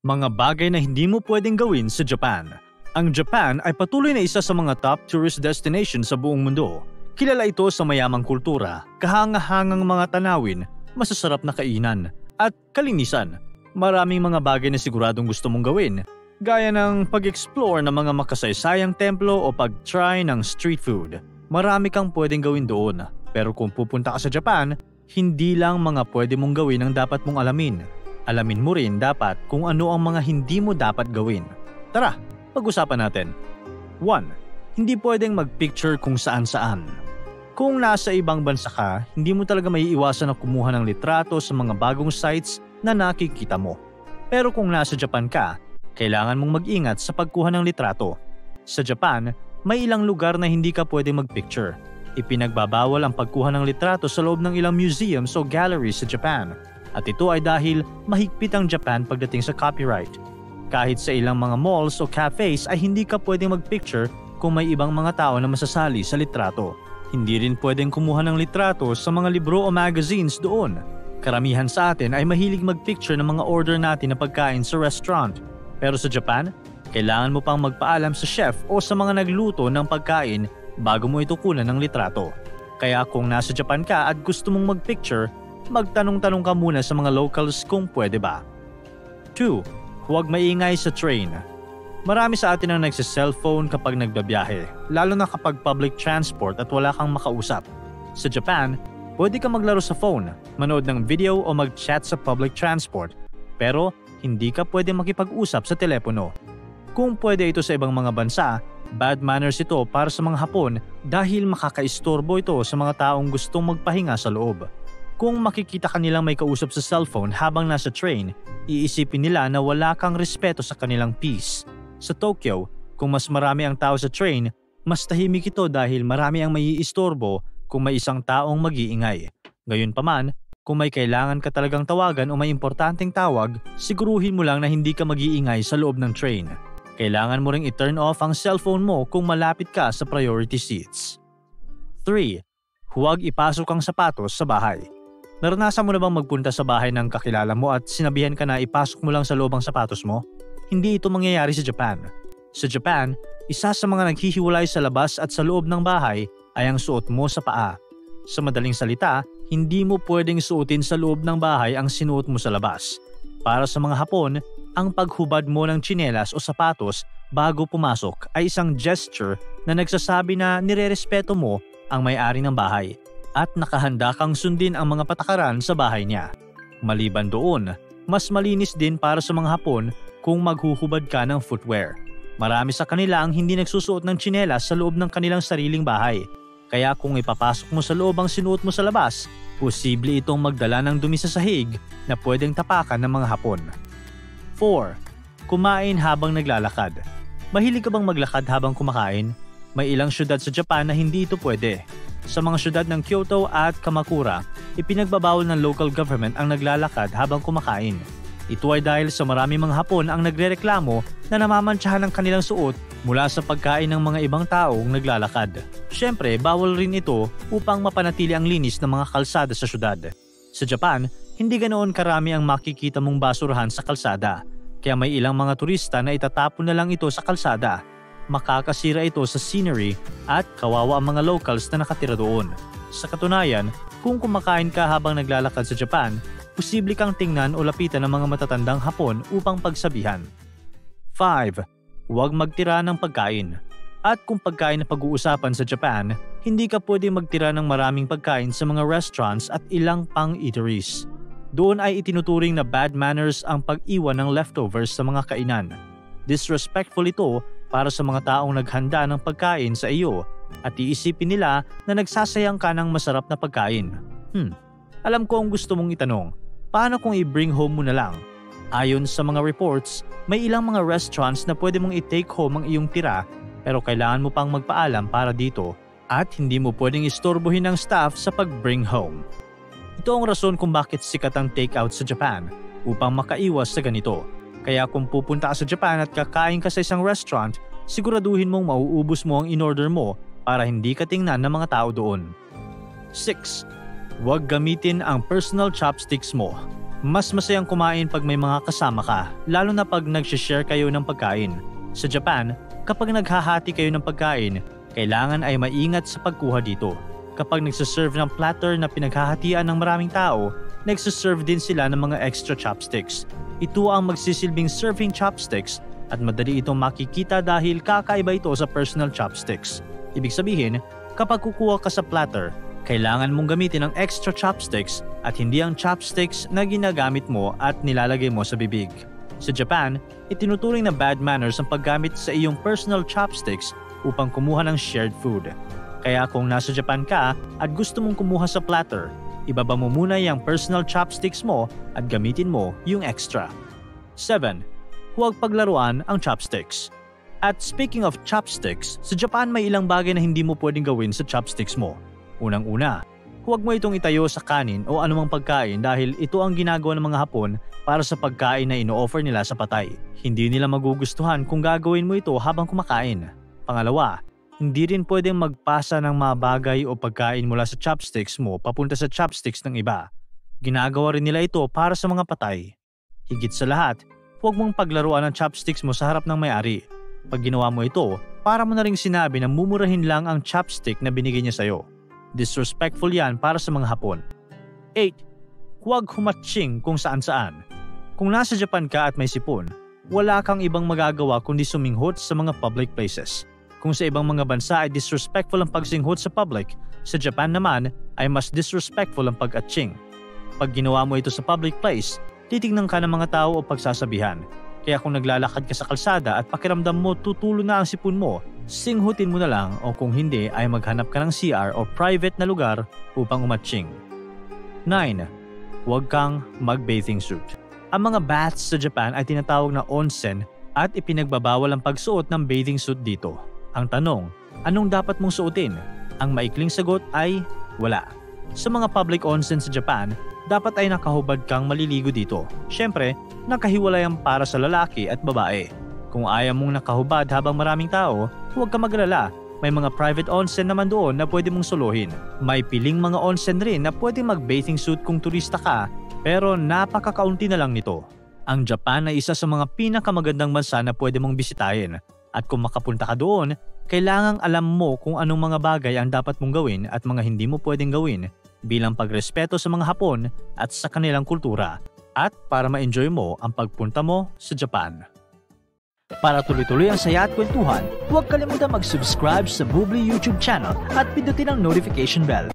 Mga bagay na hindi mo pwedeng gawin sa Japan. Ang Japan ay patuloy na isa sa mga top tourist destination sa buong mundo. Kilala ito sa mayamang kultura, kahanga-hangang mga tanawin, masasarap na kainan, at kalinisan. Maraming mga bagay na siguradong gusto mong gawin, gaya ng pag-explore ng mga makasaysayang templo o pag-try ng street food. Marami kang pwedeng gawin doon, pero kung pupunta ka sa Japan, hindi lang mga pwede mong gawin ang dapat mong alamin. Alamin mo rin dapat kung ano ang mga hindi mo dapat gawin. Tara, pag-usapan natin. 1. Hindi pwedeng mag-picture kung saan-saan. Kung nasa ibang bansa ka, hindi mo talaga maiiwasan na kumuha ng litrato sa mga bagong sites na nakikita mo. Pero kung nasa Japan ka, kailangan mong mag-ingat sa pagkuha ng litrato. Sa Japan, may ilang lugar na hindi ka pwedeng mag-picture. Ipinagbabawal ang pagkuha ng litrato sa loob ng ilang museums o galleries sa Japan. At ito ay dahil mahigpit ang Japan pagdating sa copyright. Kahit sa ilang mga malls o cafes ay hindi ka pwedeng mag-picture kung may ibang mga tao na masasali sa litrato. Hindi rin pwedeng kumuha ng litrato sa mga libro o magazines doon. Karamihan sa atin ay mahilig mag-picture ng mga order natin na pagkain sa restaurant. Pero sa Japan, kailangan mo pang magpaalam sa chef o sa mga nagluto ng pagkain bago mo ito kunan ng litrato. Kaya kung nasa Japan ka at gusto mong mag-picture, magtanong-tanong ka muna sa mga locals kung pwede ba. 2. Huwag maingay sa train. Marami sa atin ang nagsa-cellphone kapag nagbabiyahe, lalo na kapag public transport at wala kang makausap. Sa Japan, pwede ka maglaro sa phone, manood ng video o mag-chat sa public transport, pero hindi ka pwede makipag-usap sa telepono. Kung pwede ito sa ibang mga bansa, bad manners ito para sa mga Hapon dahil makakaistorbo ito sa mga taong gustong magpahinga sa loob. Kung makikita ka nilang may kausap sa cellphone habang nasa train, iisipin nila na wala kang respeto sa kanilang peace. Sa Tokyo, kung mas marami ang tao sa train, mas tahimik ito dahil marami ang maiistorbo kung may isang taong mag-iingay. Gayunpaman, kung may kailangan ka talagang tawagan o may importanteng tawag, siguruhin mo lang na hindi ka mag-iingay sa loob ng train. Kailangan mo ring i-turn off ang cellphone mo kung malapit ka sa priority seats. 3. Huwag ipasok ang sapatos sa bahay. Naranasan mo na bang magpunta sa bahay ng kakilala mo at sinabihan ka na ipasok mo lang sa loob ang sapatos mo? Hindi ito mangyayari sa Japan. Sa Japan, isa sa mga naghihiwalay sa labas at sa loob ng bahay ay ang suot mo sa paa. Sa madaling salita, hindi mo pwedeng suotin sa loob ng bahay ang sinuot mo sa labas. Para sa mga Hapon, ang paghubad mo ng tsinelas o sapatos bago pumasok ay isang gesture na nagsasabi na nirerespeto mo ang may-ari ng bahay at nakahanda kang sundin ang mga patakaran sa bahay niya. Maliban doon, mas malinis din para sa mga Hapon kung maghuhubad ka ng footwear. Marami sa kanila ang hindi nagsusuot ng tsinelas sa loob ng kanilang sariling bahay. Kaya kung ipapasok mo sa loob ang sinuot mo sa labas, posible itong magdala ng dumi sa sahig na pwedeng tapakan ng mga Hapon. 4. Kumain habang naglalakad. Mahilig ka bang maglakad habang kumakain? May ilang syudad sa Japan na hindi ito pwede. Sa mga syudad ng Kyoto at Kamakura, ipinagbabawal ng local government ang naglalakad habang kumakain. Ito ay dahil sa marami mga Hapon ang nagrereklamo na namamantsahan ang kanilang suot mula sa pagkain ng mga ibang taong naglalakad. Siyempre, bawal rin ito upang mapanatili ang linis ng mga kalsada sa syudad. Sa Japan, hindi ganoon karami ang makikita mong basurahan sa kalsada, kaya may ilang mga turista na itatapon na lang ito sa kalsada. Makakasira ito sa scenery at kawawa ang mga locals na nakatira doon. Sa katunayan, kung kumakain ka habang naglalakad sa Japan, posible kang tingnan o lapitan ng mga matatandang Hapon upang pagsabihan. 5. Huwag magtira ng pagkain. At kung pagkain na pag-uusapan sa Japan, hindi ka pwede magtira ng maraming pagkain sa mga restaurants at ilang pang-eateries. Doon ay itinuturing na bad manners ang pag-iwan ng leftovers sa mga kainan. Disrespectful ito para sa mga taong naghanda ng pagkain sa iyo at iisipin nila na nagsasayang ka ng masarap na pagkain. Alam ko ang gusto mong itanong, paano kung i-bring home mo na lang? Ayon sa mga reports, may ilang mga restaurants na pwede mong i-take home ang iyong tira pero kailangan mo pang magpaalam para dito at hindi mo pwedeng istorbohin ng staff sa pag-bring home. Ito ang rason kung bakit sikat ang takeout sa Japan upang makaiwas sa ganito. Kaya kung pupunta ka sa Japan at kakain ka sa isang restaurant, siguraduhin mong mauubos mo ang in-order mo para hindi ka tingnan ng mga tao doon. 6. Huwag gamitin ang personal chopsticks mo. Mas masayang kumain pag may mga kasama ka, lalo na pag nag-share kayo ng pagkain. Sa Japan, kapag naghahati kayo ng pagkain, kailangan ay maingat sa pagkuha dito. Kapag nagsaserve ng platter na pinaghahatian ng maraming tao, nagsaserve din sila ng mga extra chopsticks. Ito ang magsisilbing serving chopsticks at madali itong makikita dahil kakaiba ito sa personal chopsticks. Ibig sabihin, kapag kukuha ka sa platter, kailangan mong gamitin ang extra chopsticks at hindi ang chopsticks na ginagamit mo at nilalagay mo sa bibig. Sa Japan, itinuturing na bad manners ang paggamit sa iyong personal chopsticks upang kumuha ng shared food. Kaya kung nasa Japan ka at gusto mong kumuha sa platter, ibaba mo muna yung personal chopsticks mo at gamitin mo yung extra. 7. Huwag paglaruan ang chopsticks. At speaking of chopsticks, sa Japan may ilang bagay na hindi mo pwedeng gawin sa chopsticks mo. Unang-una, huwag mo itong itayo sa kanin o anumang pagkain dahil ito ang ginagawa ng mga Hapon para sa pagkain na ino-offer nila sa patay. Hindi nila magugustuhan kung gagawin mo ito habang kumakain. Pangalawa, hindi rin pwedeng magpasa ng mga bagay o pagkain mula sa chopsticks mo papunta sa chopsticks ng iba. Ginagawa rin nila ito para sa mga patay. Higit sa lahat, huwag mong paglaruan ang chopsticks mo sa harap ng may-ari. Pag ginawa mo ito, para mo na ring sinabi na mumurahin lang ang chopstick na binigay niya sa'yo. Disrespectful yan para sa mga Hapon. 8. Huwag humatching kung saan-saan. Kung nasa Japan ka at may sipon, wala kang ibang magagawa kundi suminghot sa mga public places. Kung sa ibang mga bansa ay disrespectful ang pagsinghot sa public, sa Japan naman ay mas disrespectful ang pag-atching. Pag ginawa mo ito sa public place, titignan ka ng mga tao o pagsasabihan. Kaya kung naglalakad ka sa kalsada at pakiramdam mo tutulo na ang sipon mo, singhutin mo na lang o kung hindi ay maghanap ka ng CR o private na lugar upang umatching. 9. Huwag kang mag-bathing suit. Ang mga baths sa Japan ay tinatawag na onsen at ipinagbabawal ang pagsuot ng bathing suit dito. Ang tanong, anong dapat mong suotin? Ang maikling sagot ay wala. Sa mga public onsen sa Japan, dapat ay nakahubad kang maliligo dito. Siyempre, nakahiwalay ang para sa lalaki at babae. Kung ayaw mong nakahubad habang maraming tao, huwag ka maglala. May mga private onsen naman doon na pwede mong suluhin. May piling mga onsen rin na pwede mag-bathing suit kung turista ka, pero napakakaunti na lang nito. Ang Japan ay isa sa mga pinakamagandang bansa na pwede mong bisitahin. At kung makapunta ka doon, kailangang alam mo kung anong mga bagay ang dapat mong gawin at mga hindi mo pwedeng gawin bilang pagrespeto sa mga Hapon at sa kanilang kultura at para ma-enjoy mo ang pagpunta mo sa Japan. Para tuloy-tuloy ang saya at kwentuhan, huwag kalimutan mag-subscribe sa Bubbly YouTube channel at pindutin ang notification bell.